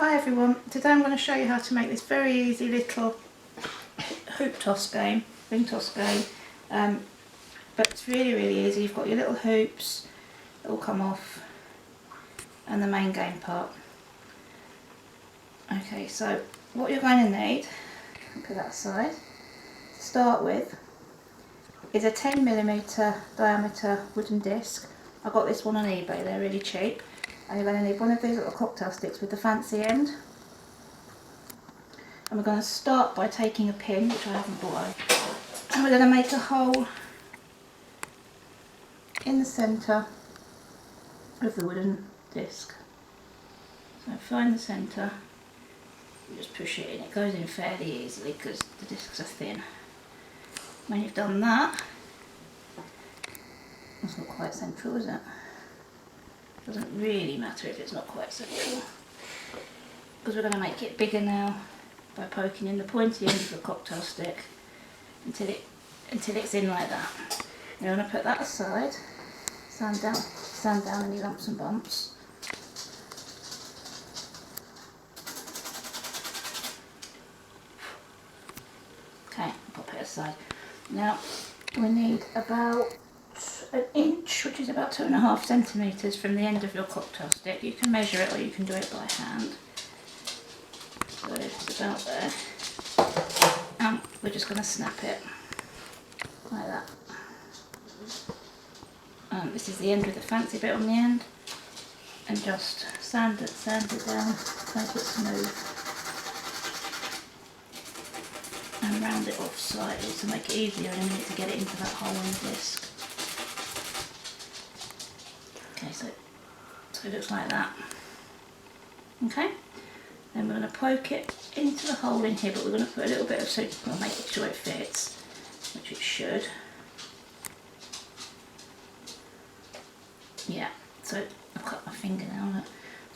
Hi everyone, today I'm going to show you how to make this very easy little hoop toss game, ring toss game, but it's really easy. You've got your little hoops that will come off and the main game part. Okay, so what you're going to need, I'll put that aside, to start with is a 10mm diameter wooden disc. I got this one on eBay, they're really cheap. And you're going to need one of these little cocktail sticks with the fancy end. And we're going to start by taking a pin, which I haven't bought, and we're going to make a hole in the centre of the wooden disc. So find the centre, you just push it in. It goes in fairly easily because the discs are thin. When you've done that, it's not quite central, is it? Doesn't really matter if it's not quite central, because we're going to make it bigger now by poking in the pointy end of the cocktail stick until it's in like that. You're going to put that aside, sand down any lumps and bumps. Okay, pop it aside. Now we need about an inch, which is about 2.5 centimetres from the end of your cocktail stick. You can measure it or you can do it by hand. So it's about there. And we're just going to snap it like that. This is the end with the fancy bit on the end, and just sand it down, make it smooth, and round it off slightly to make it easier in a minute to get it into that hole in the disc. Okay, so it looks like that. Okay, then we're going to poke it into the hole in here, but we're going to put a little bit of soap on, make sure it fits, which it should. Yeah, so I've cut my finger now on it.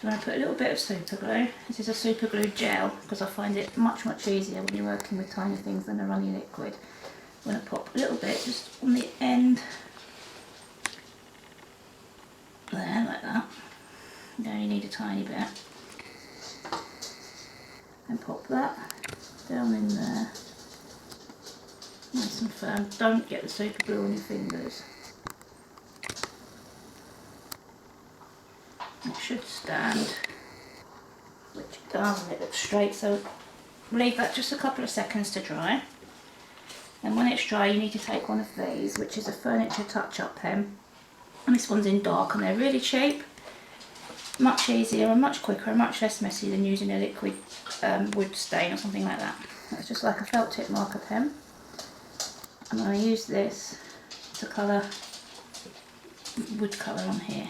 So I'm going to put a little bit of super glue. This is a super glue gel because I find it much easier when you're working with tiny things than a runny liquid. I'm going to pop a little bit just on the end there, like that. You only need a tiny bit. And pop that down in there, nice and firm. Don't get the super glue on your fingers. It should stand, which it does, and it looks straight, so leave that just a couple of seconds to dry. And when it's dry, you need to take one of these, which is a furniture touch-up pen. And this one's in dark, and they're really cheap. Much easier and much quicker and much less messy than using a liquid wood stain or something like that. It's just like a felt tip marker pen. I'm going to use this to colour wood colour on here.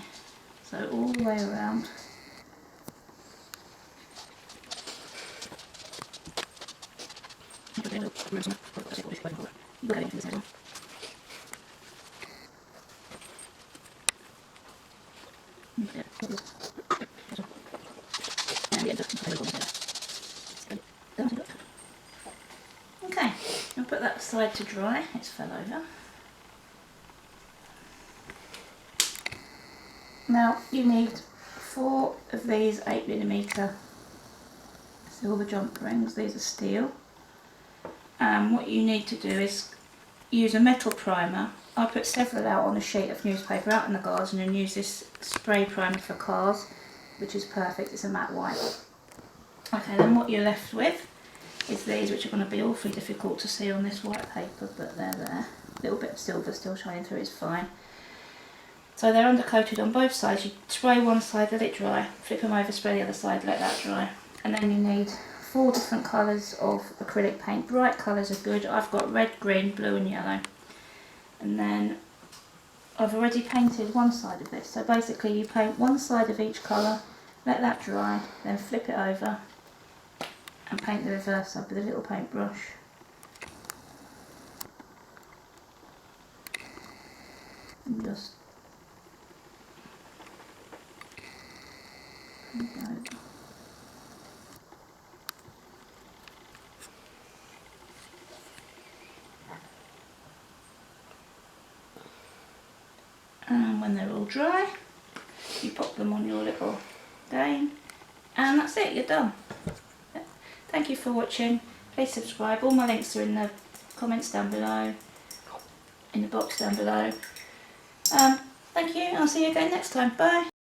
So all the way around. Okay, I'll put that aside to dry. It's fell over. Now you need 4 of these 8mm silver jump rings. These are steel. What you need to do is use a metal primer. I put several out on a sheet of newspaper out in the garden and use this spray primer for cars, which is perfect. It's a matte white. Okay, then what you're left with is these, which are going to be awfully difficult to see on this white paper, but they're there. A little bit of silver still shining through is fine. So they're undercoated on both sides. You spray one side, let it dry, flip them over, spray the other side, let that dry. And then you need 4 different colours of acrylic paint. Bright colours are good. I've got red, green, blue and yellow. And then I've already painted one side of this. So basically you paint one side of each colour, let that dry, then flip it over and paint the reverse side with a little paintbrush. And just paint it over. And when they're all dry, you pop them on your little game and that's it, you're done. Thank you for watching. Please subscribe. All my links are in the comments down below, in the box down below. Thank you, I'll see you again next time. Bye.